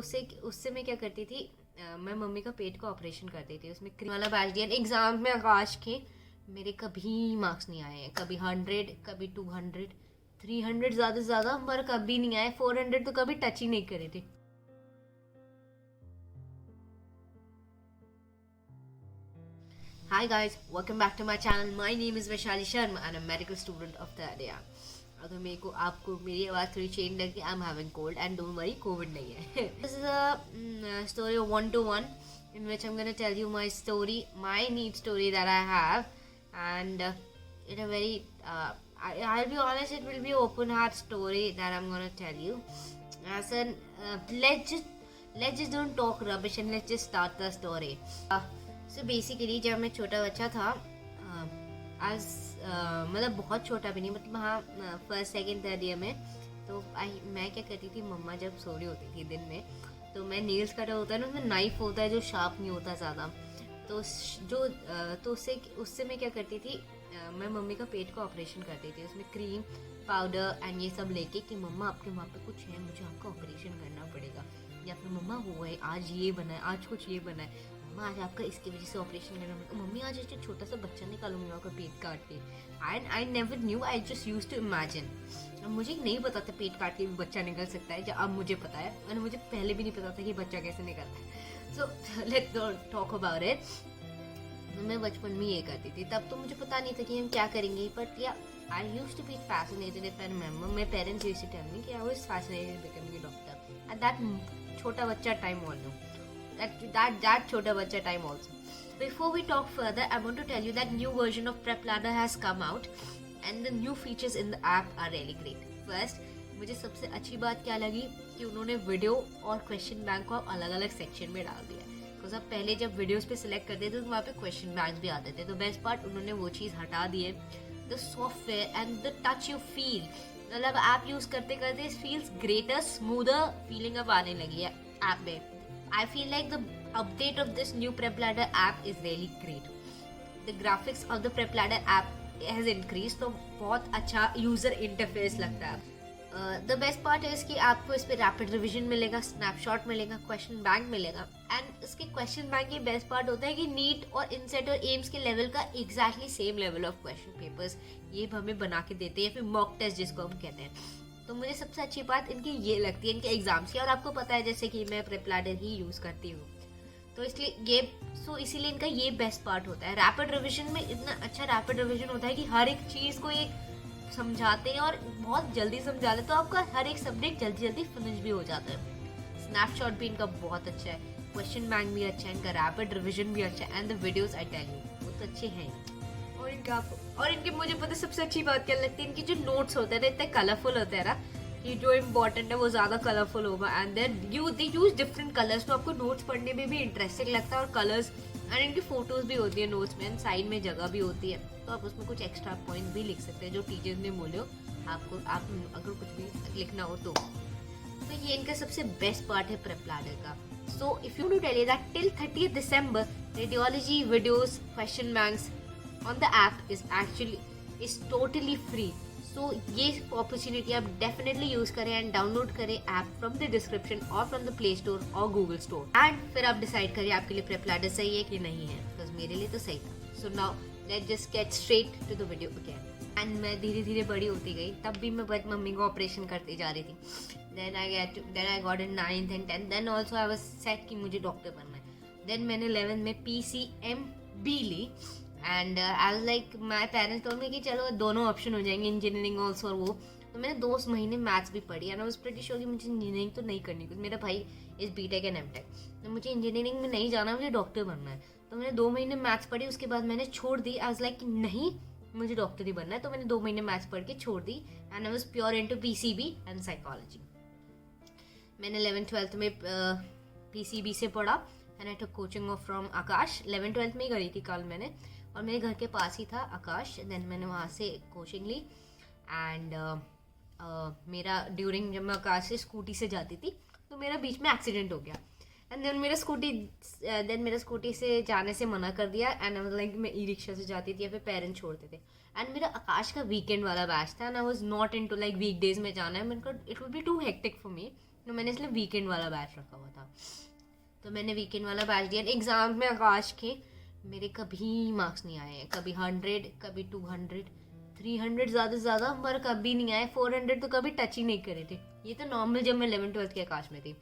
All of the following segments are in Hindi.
उससे उससे मैं क्या करती थी, मैं मम्मी का पेट का ऑपरेशन करती थी, उसमें क्रीम वाला बैच दिया। एग्जाम में आकाश के मेरे कभी मार्क्स नहीं आए हैं, कभी 100, कभी 200, 300 ज़्यादा से ज़्यादा, पर कभी नहीं आए। 400 तो कभी टच ही नहीं करे थे। Hi guys, welcome back to my channel. My name is Vaishali Sharma and I'm a medical student of third year. अगर मेरे को आपको मेरी आवाज़ थोड़ी चेंज लगी, I am having cold and don't worry, Covid नहीं है. This is a story of 1-to-1 in which I'm going to tell you my story, my need story that I have, and in a very I'll be honest, it will be open heart story that I'm going to tell you. As an let's just don't talk rubbish and let's just start the story. So basically जब मैं छोटा बच्चा था, आज मतलब बहुत छोटा भी नहीं, मतलब हाँ फर्स्ट सेकंड थर्ड ईयर में, तो मैं क्या करती थी, मम्मा जब सो रही होती थी दिन में, तो मैं नेल्स कटर होता है ना, उसमें नाइफ होता है जो शार्प नहीं होता ज़्यादा, तो तो उससे मैं क्या करती थी, मैं मम्मी का पेट का ऑपरेशन करती थी, उसमें क्रीम पाउडर एंड ये सब लेके कि मम्मा आपके वहाँ पे कुछ है, मुझे आपका ऑपरेशन करना पड़ेगा, या फिर मम्मा हुआ है आज ये बना है, आज कुछ ये बना है, मम्मा आज आपका इसकी वजह से ऑपरेशन करना पड़ेगा, मम्मी आज एक छोटा सा बच्चा निकालूंगी आपका पेट काट के. And I never knew, I just use to imagine. मुझे नहीं पता था पेट काट के भी बच्चा निकल सकता है, जब अब मुझे पता है, और मुझे पहले भी नहीं पता था कि बच्चा कैसे निकलता है. So let's talk about it. मैं बचपन में ये करती थी, तब तो मुझे पता नहीं था कि हम क्या करेंगे, बट या I used to be fascinated. If I remember, my parents used to tell me कि I was fascinated becoming a doctor. At that छोटा बच्चा time also. That छोटा बच्चा time also. Before we talk further, I want to tell you that new version of Prep Ladder has come out, and the new features in the app are really great. First, मुझे सबसे अच्छी बात क्या लगी कि उन्होंने वीडियो और क्वेश्चन बैंक को अलग अलग सेक्शन में डाल दिया. बिकॉज आप पहले जब वीडियोस पे सिलेक्ट करते थे तो वहाँ पे क्वेश्चन बैंक भी आते थे, तो बेस्ट पार्ट उन्होंने वो चीज़ हटा दी है. The software and the touch you feel, मतलब ऐप यूज करते करते it feels greater, smoother feeling अब आने लगी है ऐप में. I feel like the update of this new Prep Ladder app is really great. The graphics of the Prep Ladder app has increased, तो बहुत अच्छा यूजर इंटरफेस लगता है. द बेस्ट पार्ट है कि आपको इस पर रैपिड रिवीजन मिलेगा, स्नैपशॉट मिलेगा, क्वेश्चन बैंक मिलेगा. एंड इसके क्वेश्चन बैंक की बेस्ट पार्ट होता है कि नीट और इनसेट और एम्स के लेवल का exactly same level of question papers ये हमें बना के देते हैं, फिर मॉक टेस्ट जिसको हम कहते हैं. तो मुझे सबसे अच्छी बात इनकी ये लगती है, इनके एग्जाम्स की. और आपको पता है जैसे कि मैं प्रेप लैडर ही यूज़ करती हूँ, तो इसलिए इसीलिए इनका ये बेस्ट पार्ट होता है. रैपिड रिविजन में इतना अच्छा रैपिड रिविजन होता है कि हर एक चीज़ को एक समझाते हैं और बहुत जल्दी समझा देते, तो आपका हर एक सब्जेक्ट जल्दी जल्दी फिनिश भी हो जाता है. स्नैपशॉट भी इनका बहुत अच्छा है, क्वेश्चन बैंक भी अच्छा है, इनका रैपिड रिवीजन भी अच्छा है, and the videos I tell you बहुत अच्छे हैं. और इनके मुझे पता सबसे अच्छी बात क्या लगती है, इनकी जो नोट्स होते हैं ना इतने कलरफुल होते हैं ना कि जो इम्पोर्टेंट है वो ज़्यादा कलरफुल होगा. And then they use different colours, तो आपको नोट्स पढ़ने में भी इंटरेस्टिंग लगता है. और कलर्स एंड इनकी फोटोज भी होती है नोट्स में, साइड में जगह भी होती है, तो आप उसमें कुछ एक्स्ट्रा पॉइंट भी लिख सकते हैं जो टीचर्स ने बोले हो आपको, आप अगर कुछ भी लिखना हो तो ये इनका सबसे बेस्ट पार्ट है प्रेप लैडर का. So if you to tell you that till 30th December radiology videos question banks on the app is totally free. So ये अपॉर्चुनिटी आप डेफिनेटली यूज करें एंड डाउनलोड करें ऐप फ्रॉम द डिस्क्रिप्शन और फ्रॉम द प्ले स्टोर और गूगल स्टोर. एंड फिर आप डिसाइड करिए आपके लिए प्रेप लैडर सही है कि नहीं है, बिकॉज मेरे लिए तो सही था. So now let's just get straight to the video again. एंड मैं धीरे धीरे बड़ी होती गई, तब भी मैं मम्मी को ऑपरेशन करती जा रही थी. Then I got in 9th and 10th. Then also I was set कि मुझे डॉक्टर बनना है. देन मैंने 11th में PCMB ली and I was like, my parents told me कि चलो दोनों ऑप्शन हो जाएंगे, इंजीनियरिंग ऑल्सो और वो. तो मैंने 2 महीने मैथ्स भी पढ़ी and I was pretty sure कि मुझे इंजीनियरिंग तो नहीं करनी, क्योंकि मेरा भाई इज BTech एंड MTech, तो मुझे इंजीनियरिंग में नहीं जाना, मुझे डॉक्टर बनना है. तो मैंने 2 महीने मैथ्स पढ़ी, उसके बाद मैंने छोड़ दी. आई वाज लाइक नहीं, मुझे डॉक्टर ही बनना है, तो मैंने 2 महीने मैथ्स पढ़ के छोड़ दी and I was pure into PCB and psychology. मैंने 11th-12th में PCB से पढ़ा and I took coaching from Aakash. 11th-12th में ही करी थी कल मैंने, और मेरे घर के पास ही था आकाश. देन मैंने वहाँ से कोचिंग ली एंड मेरा ड्यूरिंग जब मैं आकाश से स्कूटी से जाती थी तो मेरा बीच में एक्सीडेंट हो गया. एंड देन मेरा स्कूटी से जाने से मना कर दिया एंड आई वाज लाइक मैं ई-रिक्शा से जाती थी या फिर पेरेंट्स छोड़ते थे. एंड मेरा आकाश का वीकेंड वाला बैच था and I was not into like weekdays में जाना है. मैंने कहा it will be too hectic for me, तो मैंने इसलिए वीकेंड वाला बैच रखा हुआ था। तो मैंने वीकेंड वाला बैच दिया। एग्ज़ाम में आकाश के मेरे कभी मार्क्स नहीं आए हैं, कभी 100, कभी 200, 300 ज़्यादा से ज़्यादा, पर कभी नहीं आए। 400 तो कभी टच ही नहीं करे थे। ये तो नॉर्मल जब मैं 11th-12th के आकाश में थी।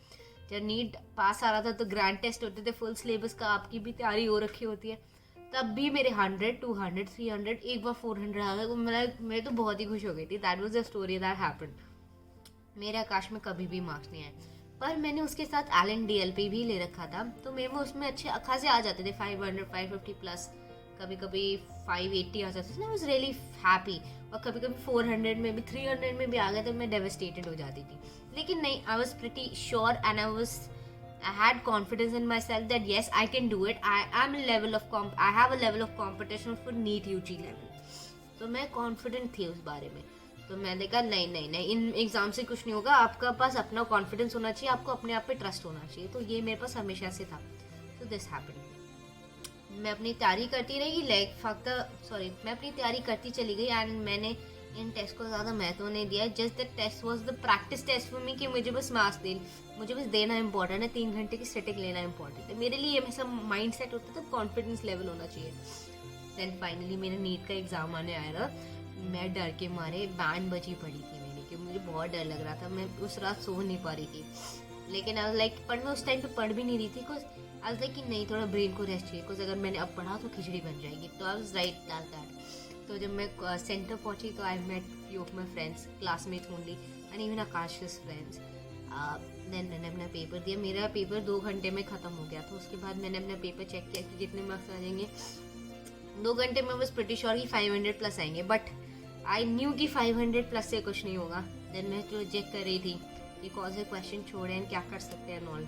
जब नीट पास आ रहा था तो ग्रैंड टेस्ट होते थे, फुल सिलेबस का आपकी भी तैयारी हो रखी होती है, तब भी मेरे 100, 200, 300, एक बार 400 आ गए। मैं तो बहुत ही खुश हो गई थी। That was the story that happened. मेरे आकाश में कभी भी मार्क्स नहीं आए, पर मैंने उसके साथ LNDLP भी ले रखा था, तो मेरे में उसमें अच्छे खासे आ जाते थे, 500, 550 प्लस, कभी कभी 580 आ जाते थे। आई वाज रियली हैप्पी। और कभी कभी 400 में भी, 300 में भी आ गए तो मैं डेवस्टेटेड हो जाती थी। लेकिन नहीं, I was pretty sure and I had confidence in myself that yes, I can do it. I have a level of competition for NEET UG level. तो मैं कॉन्फिडेंट थी उस बारे में। तो मैंने कहा नहीं नहीं नहीं, इन एग्जाम से कुछ नहीं होगा, आपका पास अपना कॉन्फिडेंस होना चाहिए, आपको अपने आप पे ट्रस्ट होना चाहिए। तो ये मेरे पास हमेशा से था। तो दिस हैपेंड। मैं अपनी तैयारी करती रही, मैं अपनी तैयारी करती चली गई एंड मैंने इन टेस्ट को ज़्यादा महत्व नहीं दिया। Just the test was the practice test for me कि मुझे बस मुझे बस देना इंपॉर्टेंट है, 3 घंटे की सेटिंग लेना इंपॉर्टेंट है मेरे लिए। हमेशा माइंड सेट होता था, कॉन्फिडेंस लेवल होना चाहिए। देन फाइनली मेरा नीट का एग्ज़ाम आने आया था। मैं डर के मारे बैंड बजी पड़ी थी मेरी, कि मुझे बहुत डर लग रहा था। मैं उस रात सो नहीं पा रही थी। लेकिन आई वाज लाइक, पर मैं उस टाइम पे पढ़ भी नहीं रही थी, बिकॉज आई वाज लाइक कि नहीं, थोड़ा ब्रेन को रेस्ट चाहिए, बिकॉज अगर मैंने अब पढ़ा तो खिचड़ी बन जाएगी। तो आई वाज राइट दैट। तो जब मैं सेंटर पहुंची तो I met few of my friends, classmates only, and even Aakash's friends. Then मैंने अपना पेपर दिया। मेरा पेपर 2 घंटे में ख़त्म हो गया था। उसके बाद मैंने अपना पेपर चेक किया कि कितने मार्क्स आ जाएंगे। 2 घंटे में बस प्रिटी श्योर कि 500 प्लस आएंगे, बट आई न्यू कि 500 प्लस से कुछ नहीं होगा। देन मैं तो चेक कर रही थी कि कौन से क्वेश्चन छोड़े हैं, क्या कर सकते हैं ऑल।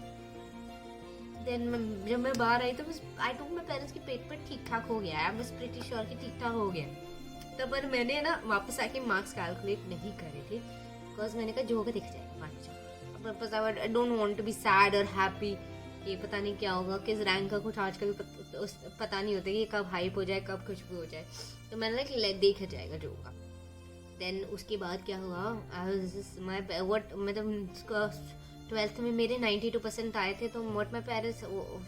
देन जब मैं बाहर आई तो बस आई टोल्ड माय पेरेंट्स कि पेपर ठीक ठाक हो गया है, बस प्रिटी श्योर कि ठीक ठाक हो गया। तो पर मैंने ना वापस आके मार्क्स कैलकुलेट नहीं करे थे, बिकॉज मैंने कहा जो होगा दिख जाएगा, मान जाओ। I don't want to be sad और हैप्पी कि पता नहीं क्या होगा, किस रैंक का कुछ आजकल पता नहीं होता कि कब हाइप हो जाए, कब कुछ भी हो जाए। तो मैंने कहा देखा जाएगा जो होगा। देन उसके बाद क्या हुआ, मतलब 12th में मेरे 92% आए थे। तो what my parents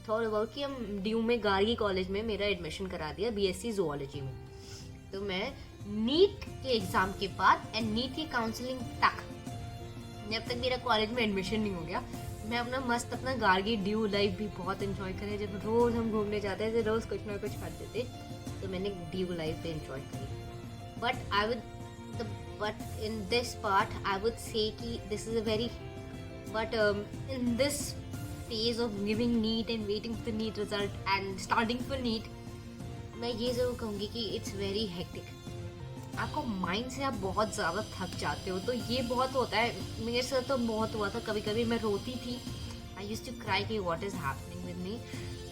thought about कि हम ड्यू में गार्गी कॉलेज में मेरा एडमिशन करा दिया, BSc ज़ूलॉजी में। तो मैं नीट के एग्ज़ाम के बाद एंड नीट की काउंसलिंग तक, जब तक मेरा कॉलेज में एडमिशन नहीं हो गया, मैं अपना गार्गी ड्यू लाइफ भी बहुत एंजॉय करे। जब रोज़ हम घूमने जाते थे, रोज़ कुछ ना कुछ करते थे, तो मैंने ड्यू लाइफ भी एंजॉय करी। But in this part I would say कि this is a very, but in this phase of giving NEET and waiting for the NEET result and starting for NEET, मैं ये ज़रूर कहूँगी कि इट्स वेरी हेक्टिक। आपको माइंड से आप बहुत ज़्यादा थक जाते हो। तो ये बहुत होता है, मेरे साथ तो बहुत हुआ था। कभी कभी मैं रोती थी, आई यूज्ड टू क्राई कि what is happening with me,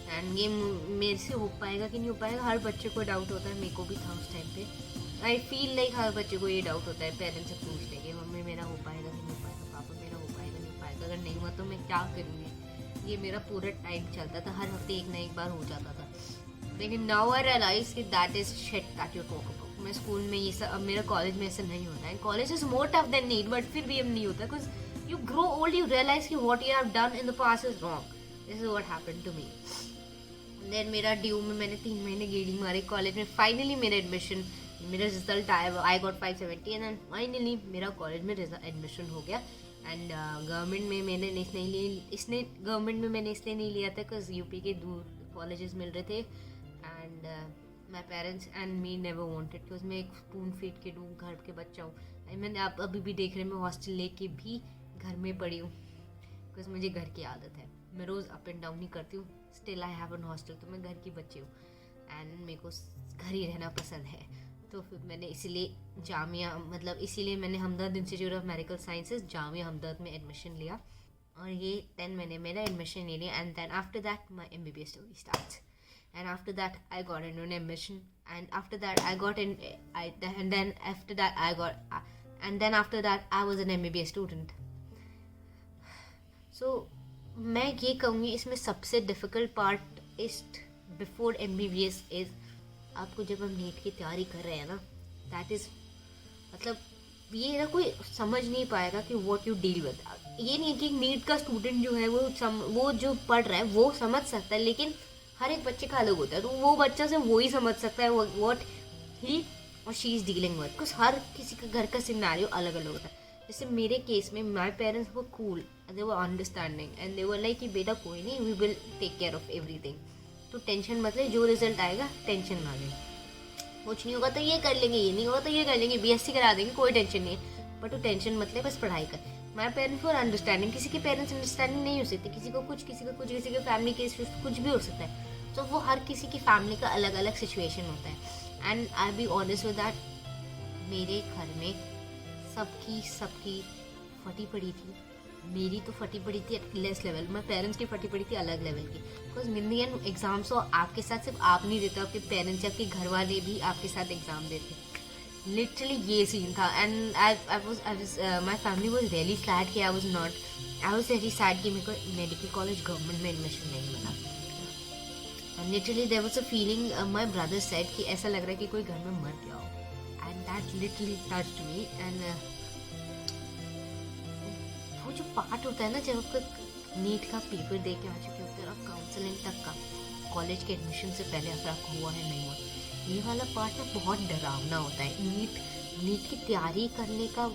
and ये मेरे से हो पाएगा कि नहीं हो पाएगा। हर बच्चे को डाउट होता है, मेरे को भी था उस टाइम पे। आई फील लाइक हर बच्चे को ये डाउट होता है, पेरेंट्स से पूछते हैं कि मम्मी मेरा हो पाएगा कि नहीं हो पाएगा, पापा मेरा हो पाएगा नहीं हो पाएगा, अगर नहीं हुआ तो मैं क्या करूँगी। ये मेरा पूरा टाइम चलता था, हर हफ्ते एक ना एक बार हो जाता था। लेकिन नाउ आई रियलाइज कि that is shit that you talk about. मैं स्कूल में ये सब, अब मेरा कॉलेज में ऐसा नहीं होता है। College is more tough than NEET, but फिर भी अब नहीं होता, because you grow old, you realise कि what you have done in the past is wrong. This is what happened to me. Then मेरा ड्यू में मैंने 3 महीने गेड़ी मारे कॉलेज में। फाइनली मेरा रिजल्ट आया, आई गॉट 570 एंड फाइनली मेरा कॉलेज में एडमिशन हो गया। एंड गवर्नमेंट में मैंने गवर्नमेंट में मैंने इसलिए नहीं लिया था बिकॉज यूपी के दूर कॉलेजेस मिल रहे थे, and my parents and me never wanted, because मैं एक स्पून फीड के दूँ, घर के बच्चा हूँ। मैंने आप अभी भी देख रहे हैं, मैं हॉस्टल लेके भी घर में पड़ी हूँ, बिकॉज मुझे घर की आदत है। मैं रोज़ अप एंड डाउन ही करती हूँ, still I have an hostel. तो मैं घर की बच्ची हूँ एंड मेरे को घर ही रहना पसंद है। तो फिर मैंने इसीलिए मैंने Hamdard institute of medical sciences Jamia Hamdard में एडमिशन लिया, और ये 10 महीने मेरा एडमिशन ले लिया। And then after that my MBBS story starts, and after that I got into an admission, and after that I was an MBBS student. So मैं ये कहूँगी इसमें सबसे difficult part is before MBBS is, आपको जब हम नीट की तैयारी कर रहे हैं ना, दैट इज़ मतलब ये ना कोई समझ नहीं पाएगा कि व्हाट यू डील विद। ये नहीं कि नीट का स्टूडेंट जो है वो जो पढ़ रहा है वो समझ सकता है, लेकिन हर एक बच्चे का अलग होता है, तो वो बच्चा से वो ही समझ सकता है व्हाट ही और she is dealing with, because हर किसी का घर का सिनेरियो अलग अलग होता है। जैसे मेरे केस में माई पेरेंट्स वो cool, they were understanding and they were like कि बेटा कोई नहीं, we will take care of everything, तो टेंशन मत ले, जो रिजल्ट आएगा टेंशन ना ले, कुछ नहीं होगा तो ये कर लेंगे, ये नहीं होगा तो ये कर लेंगे, बीएससी करा देंगे, कोई टेंशन नहीं है, बट तो टेंशन मत ले, बस पढ़ाई कर। माई पेरेंट्स फॉर अंडरस्टैंडिंग, किसी के पेरेंट्स अंडरस्टैंडिंग नहीं हो सकते, किसी को कुछ, किसी का कुछ, किसी के फैमिली केस कुछ भी हो सकता है, तो वो हर किसी की फैमिली का अलग अलग सिचुएशन होता है। And I be honest with that, मेरे घर में सबकी फटी पड़ी थी, मेरी तो फटी पड़ी थी at less level, my parents की फटी पड़ी थी अलग लेवल की, because in the end exams तो आपके साथ सिर्फ आप नहीं देते, आपके पेरेंट्स या आपके घर वाले भी आपके साथ एग्जाम देते, लिटरली ये सीन था। And I was my family was really sad कि आई वॉज वेरी सैड कि मेरे को मेडिकल कॉलेज गवर्नमेंट में एडमिशन नहीं मिला। And literally there was a feeling, my brother said कि ऐसा लग रहा है कि कोई घर में मर गया हो, and that literally touched me. And वो जो पार्ट होता है ना, जब आपका नीट का पेपर दे के आ चुके होते हैं आप काउंसलिंग तक का, कॉलेज के एडमिशन से पहले अगर आपको हुआ है नहीं हुआ, ये वाला पार्ट ना बहुत डरावना होता है। नीट की तैयारी करने का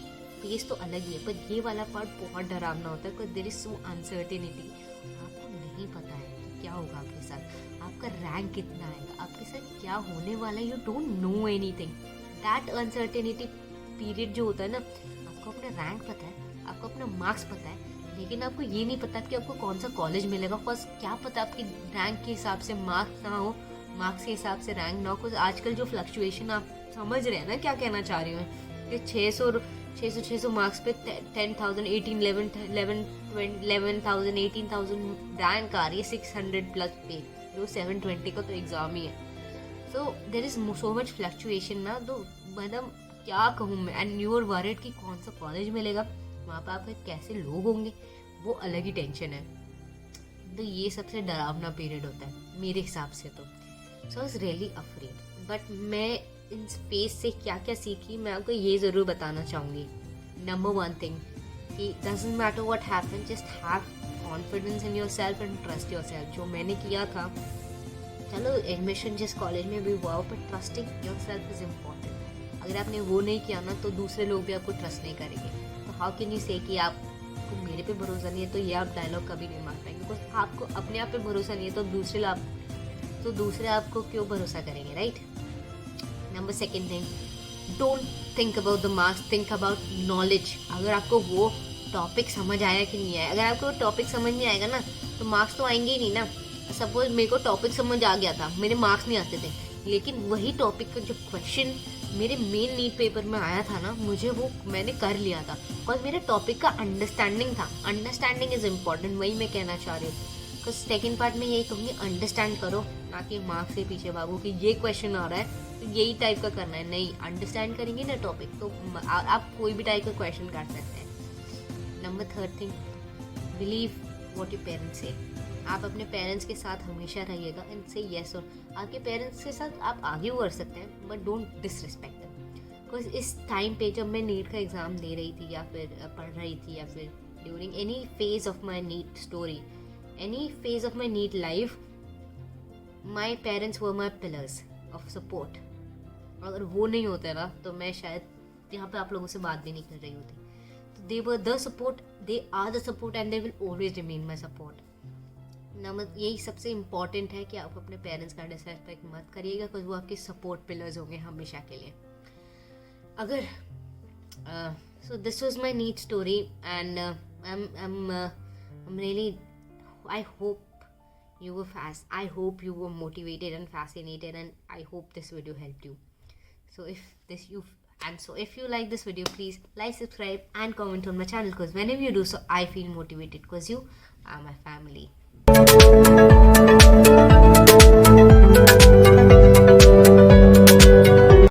फेस तो अलग ही है, पर ये वाला पार्ट बहुत डरावना होता है, because there is so uncertainty, आपको नहीं पता है कि क्या होगा आपके साथ, आपका रैंक कितना आएगा, आपके साथ क्या होने वाला है, you don't know anything. That uncertainty period जो होता है ना, आपको अपना रैंक पता है, आपको अपना मार्क्स पता है, लेकिन आपको ये नहीं पता कि आपको कौन सा कॉलेज मिलेगा। फर्स्ट क्या पता आपकी रैंक के हिसाब से मार्क्स ना हो, मार्क्स के हिसाब से रैंक ना हो, कुछ आजकल जो फ्लक्चुएशन आप समझ रहे हैं ना क्या कहना चाह रही हूँ, कि 600 मार्क्स पे 10,000 11,000 18,000 रैंक आ रही है, 600 प्लस पे, जो 720 का तो एग्ज़ाम ही है। So there is so much fluctuation ना, तो मतलब क्या कहूँ मैं। एंड यू आर वरीड कि कौन सा कॉलेज मिलेगा, वहाँ पर आपके कैसे लोग होंगे, वो अलग ही टेंशन है। तो ये सबसे डरावना पीरियड होता है मेरे हिसाब से तो। So I was really afraid, but मैं इन स्पेस से क्या क्या सीखी मैं आपको ये ज़रूर बताना चाहूँगी। नंबर वन थिंग कि doesn't matter what happen, just have confidence in your self and trust your self. जो मैंने किया था, चलो एडमिशन जिस कॉलेज में भी हुआ, पर trusting your self is important. अगर आपने वो नहीं किया ना, तो दूसरे लोग भी आपको ट्रस्ट नहीं करेंगे। तो हाउ कैन यू से कि आपको मेरे पे भरोसा नहीं है, तो ये आप डायलॉग कभी नहीं मार पाएंगे, बिकॉज आपको अपने आप पे भरोसा नहीं है, तो दूसरे आपको क्यों भरोसा करेंगे, right. Number second thing, don't think about the marks, think about knowledge. अगर आपको वो टॉपिक समझ आया कि नहीं आया, अगर आपको टॉपिक समझ नहीं आएगा ना, तो मार्क्स तो आएंगे ही नहीं ना। सपोज मेरे को टॉपिक समझ आ गया था, मेरे मार्क्स नहीं आते थे, लेकिन वही टॉपिक का जो क्वेश्चन मेरे मेन नीट पेपर में आया था ना, मुझे वो मैंने कर लिया था, और मेरे टॉपिक का अंडरस्टैंडिंग था। अंडरस्टैंडिंग इज़ इम्पॉर्टेंट, वही मैं कहना चाह रही हूँ। तो सेकेंड पार्ट में यही कहूँगी, अंडरस्टैंड करो, ना कि मार्क्स के पीछे भागो कि ये क्वेश्चन आ रहा है तो यही टाइप का करना है। नहीं, अंडरस्टैंड करेंगे ना टॉपिक, तो आप कोई भी टाइप का क्वेश्चन कर सकते हैं। Number third thing, believe what your parents से। आप अपने पेरेंट्स के साथ हमेशा रहिएगा एंड से येस। और आपके पेरेंट्स के साथ आप आगे कर सकते हैं, but don't disrespect them. Because इस टाइम पे जब मैं नीट का एग्ज़ाम दे रही थी, या फिर पढ़ रही थी, या फिर during any phase of my NEET story, any phase of my NEET life, my parents were my pillars of support. अगर वो नहीं होते ना, तो मैं शायद यहाँ पे आप लोगों से बात भी नहीं कर रही होती। तो they were the support, they are the support and they will always remain my support. Number यही सबसे इम्पॉर्टेंट है कि आप अपने पेरेंट्स का डिसरिस्पेक्ट मत करिएगा, बिकॉज वो आपके सपोर्ट पिलर्स होंगे हमेशा के लिए। अगर so this was my NEET story and I'm really, I hope you were motivated and fascinated, and I hope this video helped you. So if you like this video, please like, subscribe and comment on my channel, because whenever you do so, I feel motivated, because you are my family.